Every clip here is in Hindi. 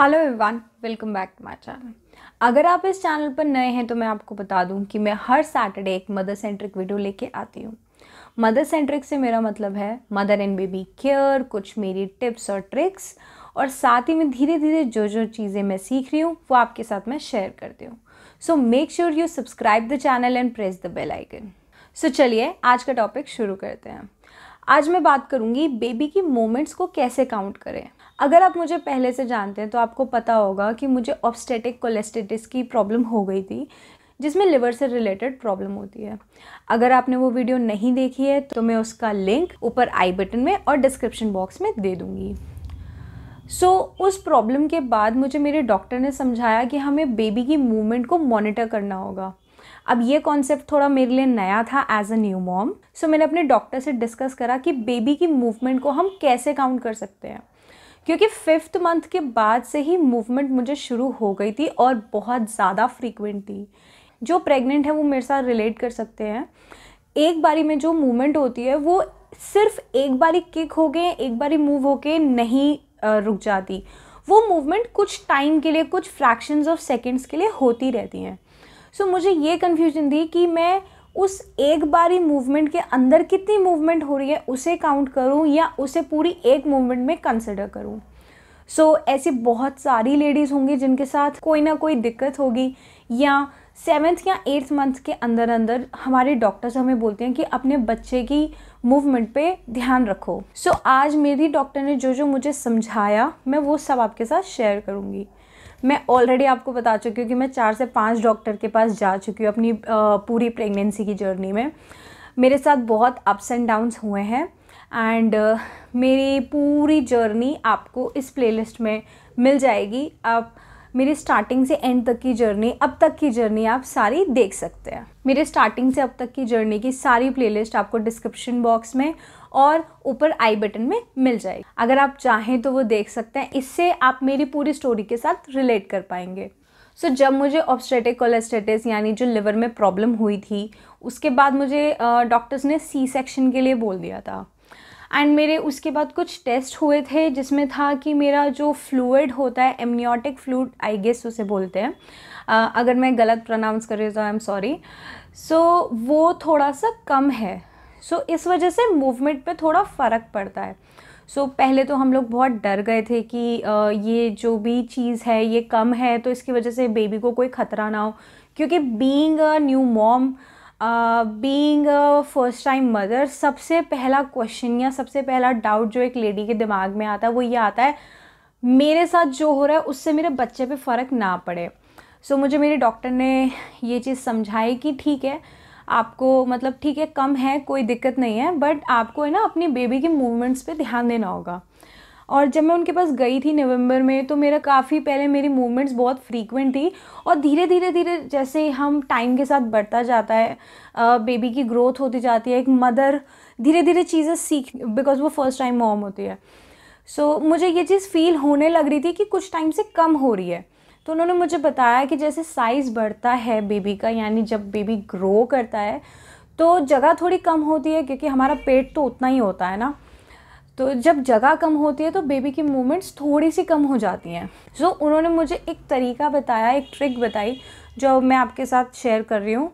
Hello everyone, welcome back to my channel. अगर आप इस चैनल पर नए हैं तो मैं आपको बता दूं कि मैं हर सैटरडे एक मदर सेंट्रिक वीडियो लेके आती हूं। मदर सेंट्रिक से मेरा मतलब है मदर एंड बेबी केयर, कुछ मेरी टिप्स और ट्रिक्स, और साथ ही में धीरे धीरे जो जो चीज़ें मैं सीख रही हूँ वो आपके साथ मैं शेयर करती हूँ। So make sure you subscribe the channel and press the bell icon. So चलिए आज का टॉपिक शुरू करते हैं। आज मैं बात करूंगी बेबी की मोमेंट्स को कैसे काउंट करें। अगर आप मुझे पहले से जानते हैं तो आपको पता होगा कि मुझे ऑब्स्टेटिक कोलेस्टेटिस की प्रॉब्लम हो गई थी, जिसमें लिवर से रिलेटेड प्रॉब्लम होती है। अगर आपने वो वीडियो नहीं देखी है तो मैं उसका लिंक ऊपर आई बटन में और डिस्क्रिप्शन बॉक्स में दे दूँगी। उस प्रॉब्लम के बाद मुझे मेरे डॉक्टर ने समझाया कि हमें बेबी की मूवमेंट को मॉनिटर करना होगा। अब ये कॉन्सेप्ट थोड़ा मेरे लिए नया था एज अ न्यू मॉम। मैंने अपने डॉक्टर से डिस्कस करा कि बेबी की मूवमेंट को हम कैसे काउंट कर सकते हैं, क्योंकि 5th मंथ के बाद से ही मूवमेंट मुझे शुरू हो गई थी और बहुत ज़्यादा फ्रीक्वेंट थी। जो प्रेग्नेंट है वो मेरे साथ रिलेट कर सकते हैं। एक बारी में जो मूवमेंट होती है वो सिर्फ एक बारी किक हो गए, एक बारी मूव होके नहीं रुक जाती। वो मूवमेंट कुछ टाइम के लिए, कुछ फ्रैक्शंस ऑफ सेकेंड्स के लिए होती रहती हैं। मुझे ये कन्फ्यूजन थी कि मैं उस एक बारी मूवमेंट के अंदर कितनी मूवमेंट हो रही है उसे काउंट करूं या उसे पूरी एक मूवमेंट में कंसिडर करूं। ऐसी बहुत सारी लेडीज़ होंगी जिनके साथ कोई ना कोई दिक्कत होगी, या 7th या 8th मंथ के अंदर अंदर हमारे डॉक्टर्स हमें बोलते हैं कि अपने बच्चे की मूवमेंट पे ध्यान रखो। आज मेरी डॉक्टर ने जो जो मुझे समझाया मैं वो सब आपके साथ शेयर करूँगी। मैं ऑलरेडी आपको बता चुकी हूँ कि मैं 4 से 5 डॉक्टर के पास जा चुकी हूँ अपनी पूरी प्रेगनेंसी की जर्नी में। मेरे साथ बहुत अप्स एंड डाउन्स हुए हैं एंड मेरी पूरी जर्नी आपको इस प्लेलिस्ट में मिल जाएगी। आप मेरी स्टार्टिंग से एंड तक की जर्नी, अब तक की जर्नी आप सारी देख सकते हैं। मेरे स्टार्टिंग से अब तक की जर्नी की सारी प्लेलिस्ट आपको डिस्क्रिप्शन बॉक्स में और ऊपर आई बटन में मिल जाएगी। अगर आप चाहें तो वो देख सकते हैं। इससे आप मेरी पूरी स्टोरी के साथ रिलेट कर पाएंगे। जब मुझे ऑब्स्टेटिक कोलेस्टेटिस यानी जो लिवर में प्रॉब्लम हुई थी, उसके बाद मुझे डॉक्टर्स ने सी सेक्शन के लिए बोल दिया था। एंड मेरे उसके बाद कुछ टेस्ट हुए थे जिसमें था कि मेरा जो फ्लूइड होता है, एमनियोटिक फ्लूइड आई गेस उसे बोलते हैं, अगर मैं गलत प्रोनाउंस कर रही हूँ तो आई एम सॉरी। वो थोड़ा सा कम है। इस वजह से मूवमेंट पे थोड़ा फ़र्क पड़ता है। पहले तो हम लोग बहुत डर गए थे कि ये जो भी चीज़ है ये कम है तो इसकी वजह से बेबी को कोई ख़तरा ना हो, क्योंकि being a new mom, being a first time mother, सबसे पहला क्वेश्चन या सबसे पहला डाउट जो एक लेडी के दिमाग में आता है वो ये आता है, मेरे साथ जो हो रहा है उससे मेरे बच्चे पे फ़र्क ना पड़े। मुझे मेरे डॉक्टर ने ये चीज़ समझाई कि ठीक है, आपको मतलब ठीक है कम है, कोई दिक्कत नहीं है, बट आपको है ना अपनी बेबी के मूवमेंट्स पे ध्यान देना होगा। और जब मैं उनके पास गई थी नवंबर में तो मेरा काफ़ी पहले मेरी मूवमेंट्स बहुत फ्रीक्वेंट थी, और धीरे धीरे जैसे हम टाइम के साथ बढ़ता जाता है, बेबी की ग्रोथ होती जाती है, एक मदर धीरे धीरे चीज़ें सीख, बिकॉज वो फर्स्ट टाइम मॉम होती है। मुझे ये चीज़ फील होने लग रही थी कि कुछ टाइम से कम हो रही है। तो उन्होंने मुझे बताया कि जैसे साइज़ बढ़ता है बेबी का, यानी जब बेबी ग्रो करता है तो जगह थोड़ी कम होती है, क्योंकि हमारा पेट तो उतना ही होता है ना। तो जब जगह कम होती है तो बेबी की मूवमेंट्स थोड़ी सी कम हो जाती हैं। उन्होंने मुझे एक तरीका बताया, एक ट्रिक बताई जो मैं आपके साथ शेयर कर रही हूँ,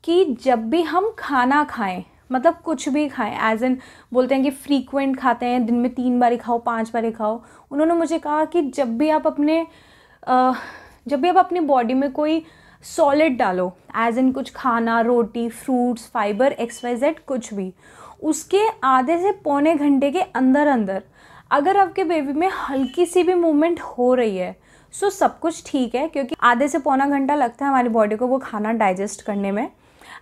कि जब भी हम खाना खाएं, मतलब कुछ भी खाएं, एज इन बोलते हैं कि फ्रीक्वेंट खाते हैं, दिन में 3 बारी खाओ, 5 बारी खाओ। उन्होंने मुझे कहा कि जब भी आप अपनी बॉडी में कोई सॉलिड डालो, एज इन कुछ खाना, रोटी, फ्रूट्स, फाइबर, XYZ कुछ भी, उसके आधे से पौने घंटे के अंदर अंदर अगर आपके बेबी में हल्की सी भी मूवमेंट हो रही है सब कुछ ठीक है, क्योंकि आधे से पौना घंटा लगता है हमारी बॉडी को वो खाना डाइजेस्ट करने में।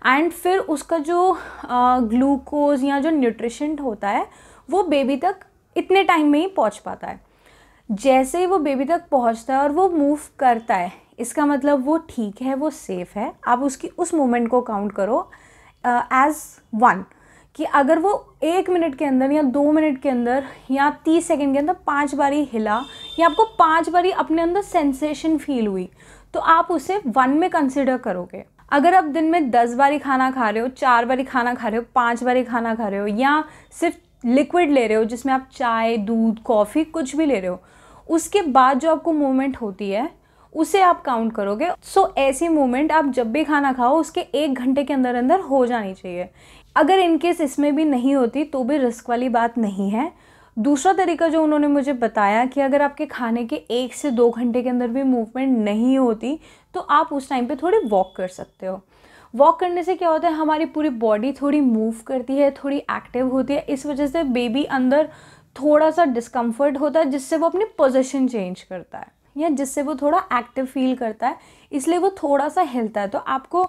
एंड फिर उसका जो ग्लूकोज या जो न्यूट्रिशन होता है वो बेबी तक इतने टाइम में ही पहुंच पाता है। जैसे ही वो बेबी तक पहुंचता है और वो मूव करता है, इसका मतलब वो ठीक है, वो सेफ़ है। आप उसकी उस मोमेंट को काउंट करो एज 1, कि अगर वो 1 मिनट के अंदर या 2 मिनट के अंदर या 30 सेकंड के अंदर 5 बारी हिला, या आपको 5 बारी अपने अंदर सेंसेशन फील हुई, तो आप उसे 1 में कंसिडर करोगे। अगर आप दिन में 10 बारी खाना खा रहे हो, 4 बारी खाना खा रहे हो, 5 बारी खाना खा रहे हो, या सिर्फ लिक्विड ले रहे हो जिसमें आप चाय, दूध, कॉफ़ी कुछ भी ले रहे हो, उसके बाद जो आपको मूवमेंट होती है उसे आप काउंट करोगे। सो ऐसी मूवमेंट आप जब भी खाना खाओ उसके 1 घंटे के अंदर अंदर हो जानी चाहिए। अगर इनकेस इसमें भी नहीं होती तो भी रिस्क वाली बात नहीं है। दूसरा तरीका जो उन्होंने मुझे बताया कि अगर आपके खाने के 1 से 2 घंटे के अंदर भी मूवमेंट नहीं होती तो आप उस टाइम पे थोड़ी वॉक कर सकते हो। वॉक करने से क्या होता है, हमारी पूरी बॉडी थोड़ी मूव करती है, थोड़ी एक्टिव होती है। इस वजह से बेबी अंदर थोड़ा सा डिस्कम्फर्ट होता है, जिससे वो अपनी पोजीशन चेंज करता है या जिससे वो थोड़ा एक्टिव फील करता है, इसलिए वो थोड़ा सा हिलता है। तो आपको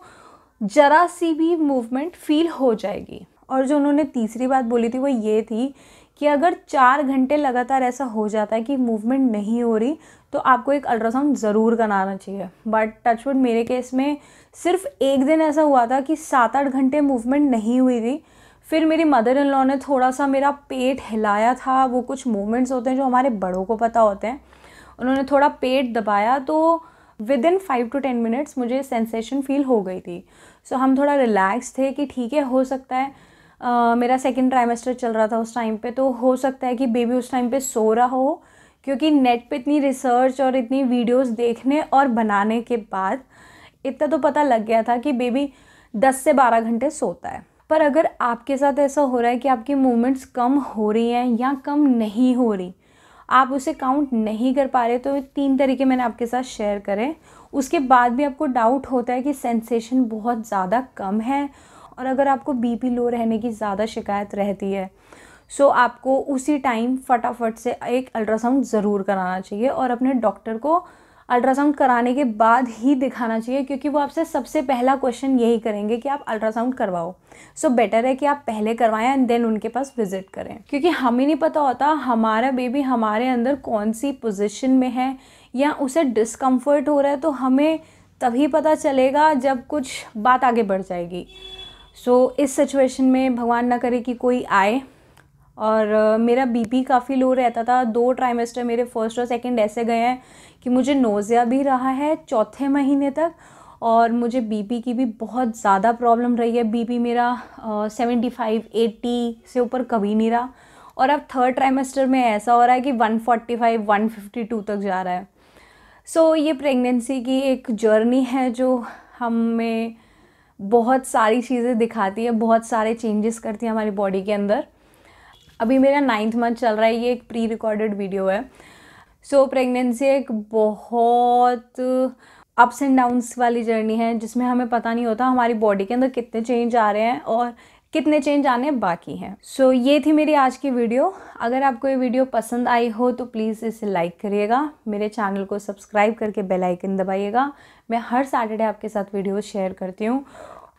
ज़रा सी भी मूवमेंट फील हो जाएगी। और जो उन्होंने तीसरी बात बोली थी वो ये थी कि अगर 4 घंटे लगातार ऐसा हो जाता है कि मूवमेंट नहीं हो रही तो आपको एक अल्ट्रासाउंड ज़रूर कराना चाहिए। बट टचवुड मेरे केस में सिर्फ एक दिन ऐसा हुआ था कि 7-8 घंटे मूवमेंट नहीं हुई थी। फिर मेरी मदर इन लॉ ने थोड़ा सा मेरा पेट हिलाया था। वो कुछ मूवमेंट्स होते हैं जो हमारे बड़ों को पता होते हैं। उन्होंने थोड़ा पेट दबाया तो विद इन 5 to 10 मिनट्स मुझे सेंसेशन फील हो गई थी। सो हम थोड़ा रिलैक्स थे कि ठीक है, हो सकता है मेरा 2nd ट्राइमेस्टर चल रहा था उस टाइम पे, तो हो सकता है कि बेबी उस टाइम पे सो रहा हो। क्योंकि नेट पे इतनी रिसर्च और इतनी वीडियोस देखने और बनाने के बाद इतना तो पता लग गया था कि बेबी 10 से 12 घंटे सोता है। पर अगर आपके साथ ऐसा हो रहा है कि आपकी मूवमेंट्स कम हो रही हैं या कम नहीं हो रही, आप उसे काउंट नहीं कर पा रहे, तो 3 तरीके मैंने आपके साथ शेयर करें। उसके बाद भी आपको डाउट होता है कि सेंसेशन बहुत ज़्यादा कम है और अगर आपको बीपी लो रहने की ज़्यादा शिकायत रहती है, सो आपको उसी टाइम फटाफट से एक अल्ट्रासाउंड ज़रूर कराना चाहिए और अपने डॉक्टर को अल्ट्रासाउंड कराने के बाद ही दिखाना चाहिए, क्योंकि वो आपसे सबसे पहला क्वेश्चन यही करेंगे कि आप अल्ट्रासाउंड करवाओ। सो बेटर है कि आप पहले करवाएं एंड देन उनके पास विजिट करें, क्योंकि हमें नहीं पता होता हमारा बेबी हमारे अंदर कौन सी पोजीशन में है या उसे डिस्कम्फर्ट हो रहा है। तो हमें तभी पता चलेगा जब कुछ बात आगे बढ़ जाएगी। सो इस सिचुएशन में भगवान ना करे कि कोई आए। और मेरा बीपी काफ़ी लो रहता था। 2 ट्राइमेस्टर मेरे 1st और 2nd ऐसे गए हैं कि मुझे नोज़िया भी रहा है 4थे महीने तक, और मुझे बीपी की भी बहुत ज़्यादा प्रॉब्लम रही है। बीपी मेरा 75-80 से ऊपर कभी नहीं रहा, और अब 3rd ट्राइमेस्टर में ऐसा हो रहा है कि 145-152 तक जा रहा है। सो ये प्रेगनेंसी की एक जर्नी है जो हमें बहुत सारी चीज़ें दिखाती है, बहुत सारे चेंजेस करती है हमारी बॉडी के अंदर। अभी मेरा 9th मंथ चल रहा है, ये एक प्री रिकॉर्डेड वीडियो है। सो प्रेगनेंसी एक बहुत अप्स एंड डाउन्स वाली जर्नी है, जिसमें हमें पता नहीं होता हमारी बॉडी के अंदर कितने चेंज आ रहे हैं और कितने चेंज आने बाकी हैं। सो ये थी मेरी आज की वीडियो। अगर आपको ये वीडियो पसंद आई हो तो प्लीज़ इसे लाइक करिएगा, मेरे चैनल को सब्सक्राइब करके बेल आइकन दबाइएगा। मैं हर सैटरडे आपके साथ वीडियोस शेयर करती हूँ।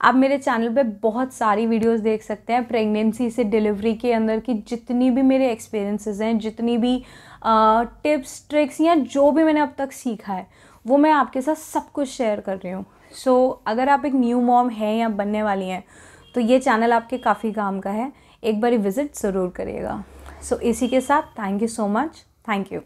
आप मेरे चैनल पे बहुत सारी वीडियोस देख सकते हैं प्रेगनेंसी से डिलीवरी के अंदर की जितनी भी मेरे एक्सपीरियंसेस हैं, जितनी भी टिप्स ट्रिक्स या जो भी मैंने अब तक सीखा है, वो मैं आपके साथ सब कुछ शेयर कर रही हूँ। सो अगर आप एक न्यू मॉम हैं या बनने वाली हैं तो ये चैनल आपके काफ़ी काम का है, एक बारी विज़िट ज़रूर करिएगा। सो इसी के साथ thank you so much, thank you.